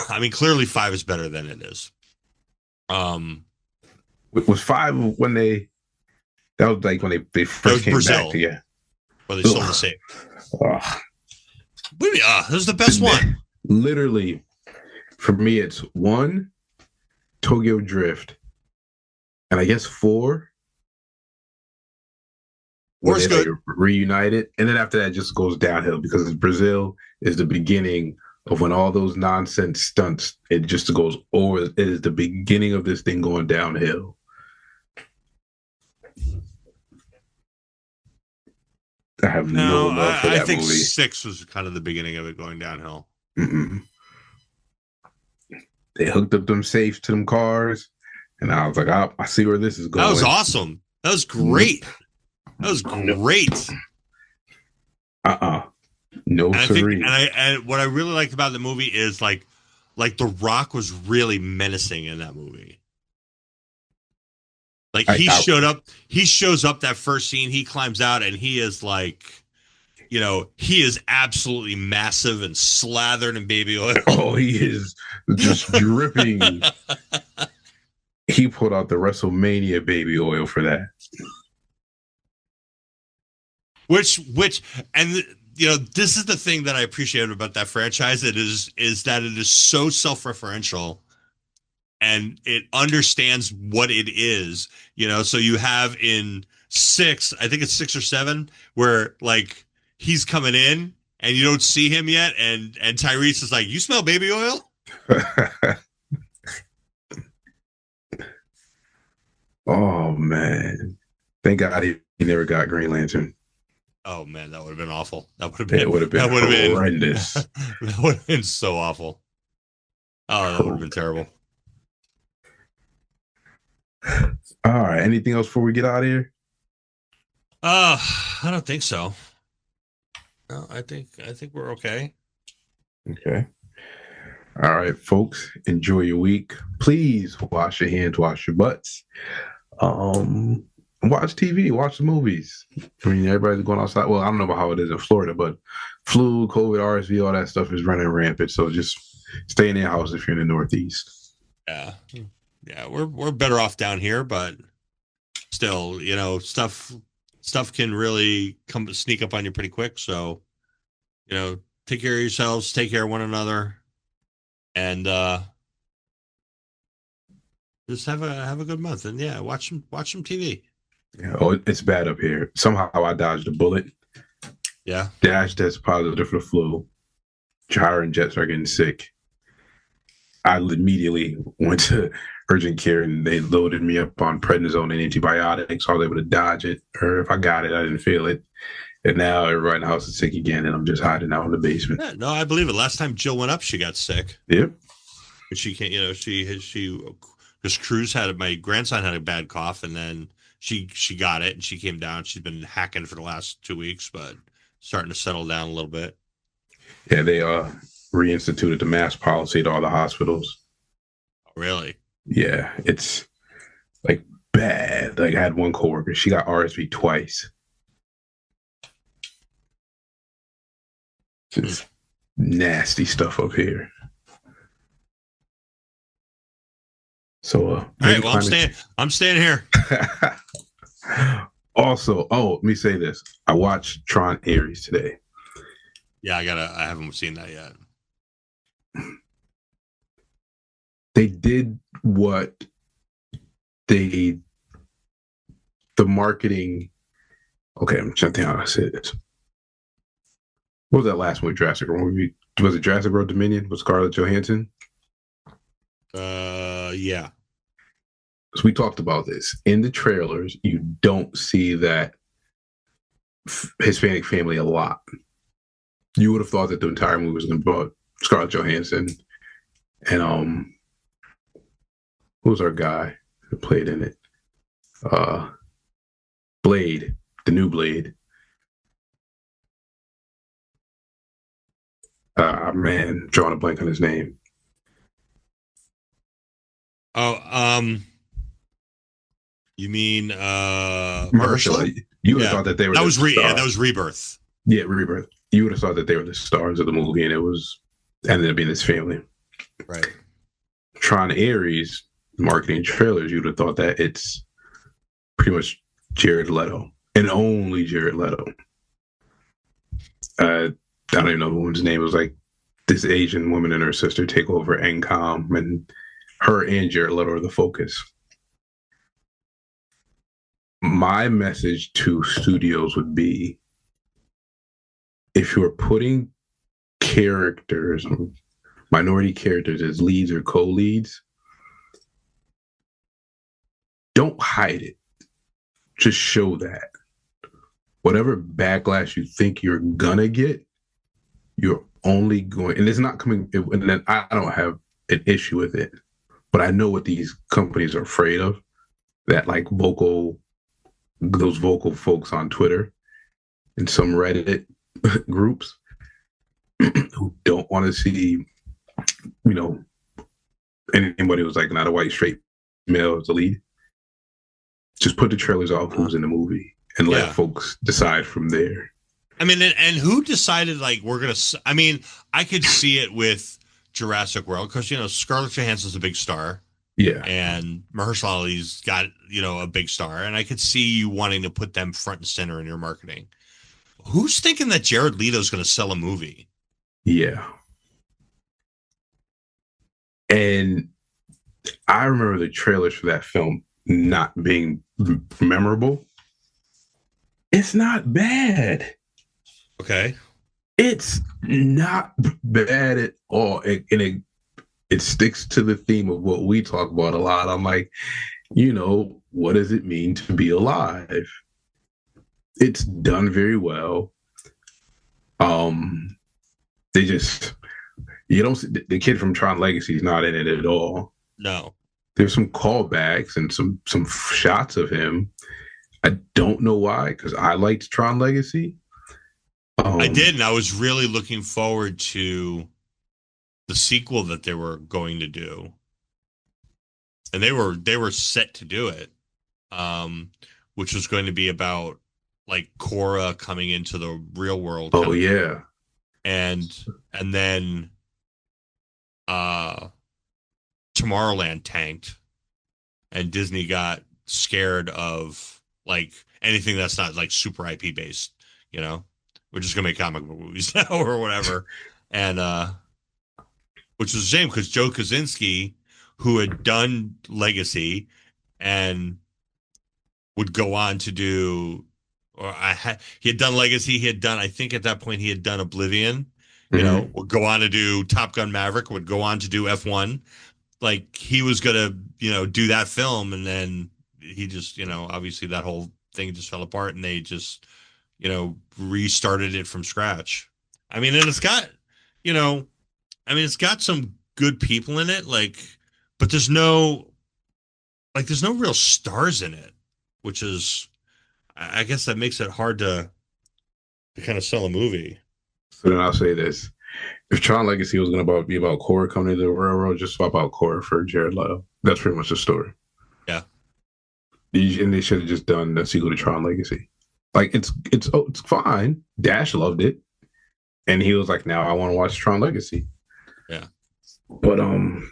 Speaker 5: I mean, clearly 5 is better than it is.
Speaker 4: Was 5 when they? That was like when they first came
Speaker 5: Brazil,
Speaker 4: back together.
Speaker 5: Where they sold the same.
Speaker 4: Oh.
Speaker 5: This is the best one.
Speaker 4: Literally, for me, it's 1, Tokyo Drift, and I guess 4. Where they
Speaker 5: good.
Speaker 4: Like reunited, and then after that, it just goes downhill because Brazil is the beginning of when all those nonsense stunts. It just goes over. It is the beginning of this thing going downhill. I have no love for that
Speaker 5: I think
Speaker 4: movie.
Speaker 5: 6 was kind of the beginning of it going downhill.
Speaker 4: Mm-mm. They hooked up them safes to them cars, and I was like, I see where this is going.
Speaker 5: That was awesome. That was great. That was great.
Speaker 4: No,
Speaker 5: and what I really liked about the movie is like The Rock was really menacing in that movie. Like he shows up that first scene, he climbs out and he is like, you know, he is absolutely massive and slathered in baby oil.
Speaker 4: Oh, he is just dripping. He pulled out the WrestleMania baby oil for that.
Speaker 5: Which, and you know, this is the thing that I appreciate about that franchise. It is that it is so self-referential, and it understands what it is. You know, so you have in 6, I think it's 6 or 7, where like he's coming in and you don't see him yet, and Tyrese is like, "You smell baby oil?"
Speaker 4: Oh man! Thank God he never got Green Lantern.
Speaker 5: Oh man, that would have been awful. That would have been
Speaker 4: horrendous.
Speaker 5: That would have been so awful. Oh, that would have been terrible.
Speaker 4: All right. Anything else before we get out of here?
Speaker 5: I don't think so. No, I think we're okay.
Speaker 4: Okay. All right, folks. Enjoy your week. Please wash your hands, wash your butts. Watch TV, watch the movies. I mean, everybody's going outside. Well, I don't know about how it is in Florida, but flu, COVID, RSV, all that stuff is running rampant. So just stay in your house if you're in the Northeast.
Speaker 5: Yeah, we're better off down here, but still, you know, stuff can really sneak up on you pretty quick. So, you know, take care of yourselves, take care of one another, and Just have a good month, and yeah, watch some TV.
Speaker 4: Yeah. Oh, it's bad up here. Somehow I dodged a bullet.
Speaker 5: Yeah.
Speaker 4: Dash test positive for the flu. Jara and Jets are getting sick. I immediately went to urgent care and they loaded me up on prednisone and antibiotics. I was able to dodge it, or if I got it, I didn't feel it. And now everybody in the house is sick again, and I'm just hiding out in the basement.
Speaker 5: Yeah, no, I believe it. Last time Jill went up, she got sick.
Speaker 4: Yep.
Speaker 5: But she can't, because Cruz my grandson had a bad cough, and then she got it and she came down. She's been hacking for the last 2 weeks, but starting to settle down a little bit.
Speaker 4: Yeah, they reinstituted the mask policy at all the hospitals.
Speaker 5: Really?
Speaker 4: Yeah, it's like bad. Like I had one coworker, she got RSV twice. Just nasty stuff up here. So,
Speaker 5: all right. Well, I'm staying here.
Speaker 4: Also, let me say this: I watched Tron Ares today.
Speaker 5: Yeah, I haven't seen that yet.
Speaker 4: They did what the marketing. Okay, I'm trying to think how I say this. What was that last movie, Jurassic World? Was it Jurassic World Dominion with Scarlett Johansson?
Speaker 5: Yeah.
Speaker 4: So we talked about this. In the trailers, you don't see that Hispanic family a lot. You would have thought that the entire movie was going to be about Scarlett Johansson and who was our guy who played in it? Blade, the new Blade. Man, drawing a blank on his name.
Speaker 5: Oh, you mean
Speaker 4: Mahershala? You would have thought that they were.
Speaker 5: That was Rebirth.
Speaker 4: Yeah, Rebirth. You would have thought that they were the stars of the movie, and it ended up being this family.
Speaker 5: Right.
Speaker 4: Tron Ares marketing trailers, you would have thought that it's pretty much Jared Leto and only Jared Leto. I don't even know the woman's name. It was like this Asian woman and her sister take over NCOM, and her and Jared Leto are the focus. My message to studios would be, if you're putting characters, minority characters as leads or co-leads, don't hide it. Just show that. Whatever backlash you think you're gonna get, you're only going, and it's not coming, and then I don't have an issue with it, but I know what these companies are afraid of, that like those vocal folks on Twitter and some Reddit groups who don't want to see, anybody who's like not a white straight male as the lead. Just put the trailers off who's in the movie and let folks decide from there.
Speaker 5: I mean, and who decided like I could see it with Jurassic World because Scarlett Johansson's a big star.
Speaker 4: Yeah.
Speaker 5: And Mahershala Ali's got, a big star. And I could see you wanting to put them front and center in your marketing. Who's thinking that Jared Leto's going to sell a movie?
Speaker 4: Yeah. And I remember the trailers for that film not being memorable. It's not bad.
Speaker 5: Okay.
Speaker 4: It's not bad at all. It sticks to the theme of what we talk about a lot. I'm like, what does it mean to be alive? It's done very well. You don't see the kid from Tron Legacy is not in it at all.
Speaker 5: No.
Speaker 4: There's some callbacks and some shots of him. I don't know why, because I liked Tron Legacy.
Speaker 5: I did, and I was really looking forward to the sequel that they were going to do, and they were set to do it, which was going to be about like Cora coming into the real world.
Speaker 4: Oh yeah,
Speaker 5: and then Tomorrowland tanked, and Disney got scared of like anything that's not like super IP based. We're just gonna make comic book movies now or whatever, and which was a shame because Joe Kosinski, who had done Legacy and would go on to do, he had done Legacy. He had done, I think at that point he had done Oblivion, you know, would go on to do Top Gun Maverick, would go on to do F1. Like he was going to, you know, do that film. And then he just, you know, obviously that whole thing just fell apart and they just, you know, restarted it from scratch. I mean, and it's got, you know, it's got some good people in it, like, but there's no real stars in it, which is, I guess that makes it hard to kind of sell a movie.
Speaker 4: So then I'll say this. If Tron Legacy was going to be about Cora coming to the railroad, just swap out Cora for Jared Leto. That's pretty much the story.
Speaker 5: Yeah.
Speaker 4: And they should have just done a sequel to Tron Legacy. Like, it's fine. Dash loved it. And he was like, now I want to watch Tron Legacy.
Speaker 5: Yeah.
Speaker 4: But,
Speaker 5: and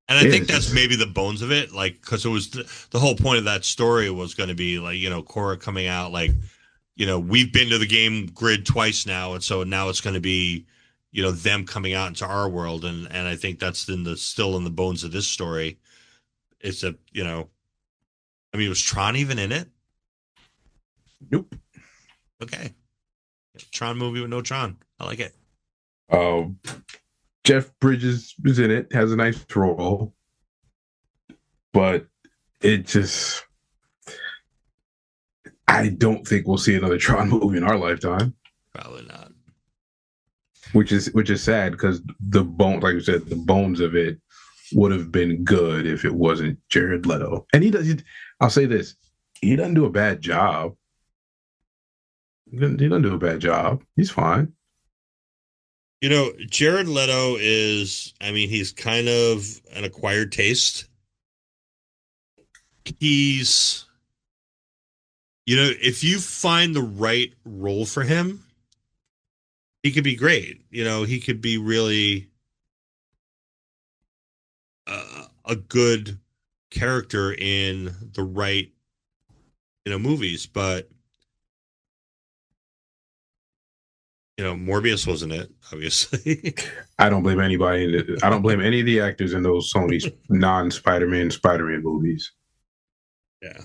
Speaker 5: I think that's maybe the bones of it, like, because it was the whole point of that story was going to be like, you know, Cora coming out, like, you know, we've been to the game grid twice now, and so now it's going to be, you know, them coming out into our world, and I think that's still in the bones of this story. It's a, you know, I mean, was Tron even in it?
Speaker 4: Nope.
Speaker 5: Okay, Tron movie with no Tron. I like it.
Speaker 4: Jeff Bridges is in it, has a nice role, but it just, I don't think we'll see another Tron movie in our lifetime.
Speaker 5: Probably not.
Speaker 4: Which is sad because the bone, like you said, the bones of it would have been good if it wasn't Jared Leto. And I'll say this, he doesn't do a bad job. He doesn't do a bad job. He's fine.
Speaker 5: You know, Jared Leto is, I mean, he's kind of an acquired taste. He's, you know, if you find the right role for him, he could be great. You know, he could be really a good character in the right, you know, movies. But, you know, Morbius wasn't it, obviously.
Speaker 4: I don't blame anybody. I don't blame any of the actors in those Sony non-Spider-Man movies.
Speaker 5: Yeah.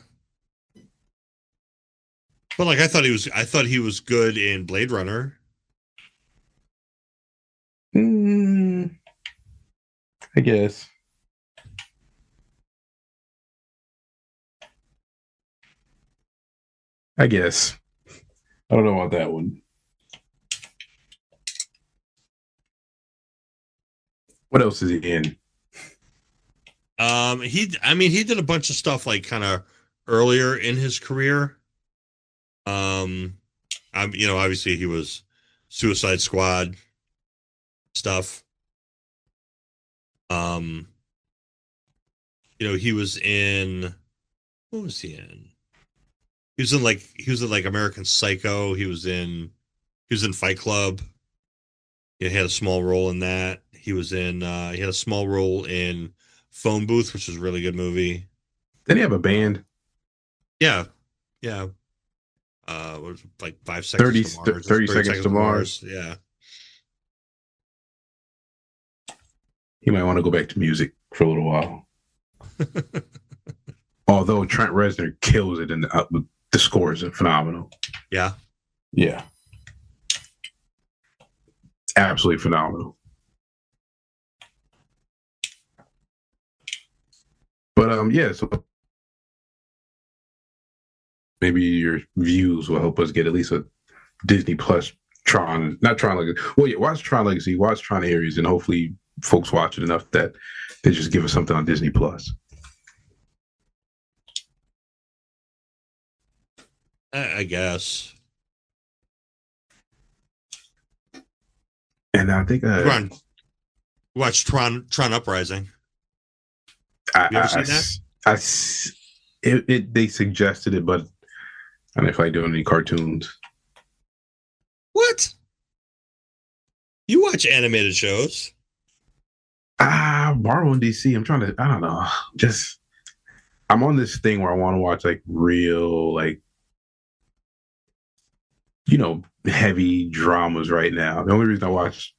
Speaker 5: But like I thought he was good in Blade Runner.
Speaker 4: I guess. I don't know about that one. What else is he in?
Speaker 5: He did a bunch of stuff like kind of earlier in his career. You know, obviously he was Suicide Squad stuff. You know, he was in, what was he in? He was in like American Psycho. He was in Fight Club. He had a small role in that. He had a small role in Phone Booth, which was a really good movie.
Speaker 4: Did he have a band?
Speaker 5: Yeah. Yeah. What was it, like 5 seconds to Mars?
Speaker 4: 30 seconds to Mars.
Speaker 5: Yeah.
Speaker 4: He might want to go back to music for a little while. Although Trent Reznor kills it in the scores are phenomenal.
Speaker 5: Yeah.
Speaker 4: Yeah. It's absolutely phenomenal. But yeah, so maybe your views will help us get at least a Disney Plus Tron, not Tron Legacy. Well, yeah, watch Tron Legacy, watch Tron Ares, and hopefully folks watch it enough that they just give us something on Disney Plus.
Speaker 5: I guess.
Speaker 4: And I think
Speaker 5: watch Tron Uprising. You ever seen that?
Speaker 4: They suggested it, but I don't know if I do any cartoons.
Speaker 5: What? You watch animated shows?
Speaker 4: Marvel and DC. I don't know. I'm on this thing where I want to watch like real, like, you know, heavy dramas right now. The only reason I watched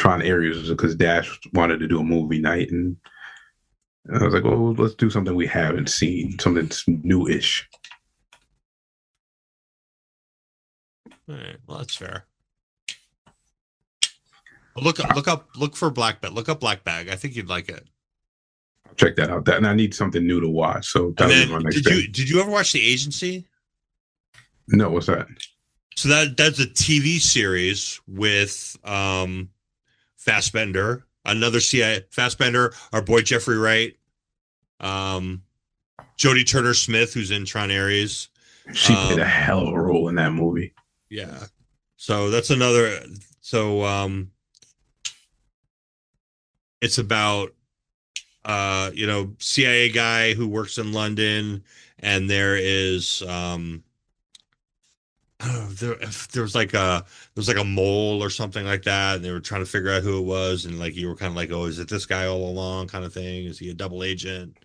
Speaker 4: Tron Aries because Dash wanted to do a movie night, and I was like, well, let's do something we haven't seen, something new-ish.
Speaker 5: All right, well, that's fair. Look for Black Bag. Look up Black Bag. I think you'd like it.
Speaker 4: I'll check that out. And I need something new to watch. So that was my next thing.
Speaker 5: Did you ever watch The Agency?
Speaker 4: No, what's that?
Speaker 5: So that's a TV series with Fassbender, another CIA Fassbender, our boy Jeffrey Wright, Jodie Turner-Smith, who's in Tron Ares.
Speaker 4: She played a hell of a role in that movie.
Speaker 5: Yeah. So that's another. So it's about CIA guy who works in London, and there is there was like a mole or something like that, and they were trying to figure out who it was, and like you were kind of like, oh, is it this guy all along, kind of thing? Is he a double agent?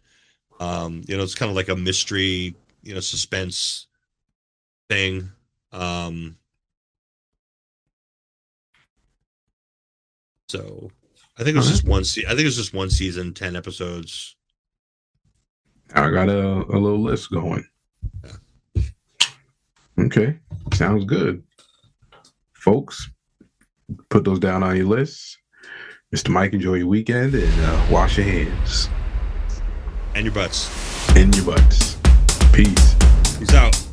Speaker 5: It's kind of like a mystery, suspense thing. So I think it was just one. I think it was just one season, 10 episodes.
Speaker 4: I got a little list going. Yeah. Okay, sounds good, folks. Put those down on your lists. Mr. Mike, enjoy your weekend and wash your hands
Speaker 5: and your butts.
Speaker 4: Peace.
Speaker 5: Peace out.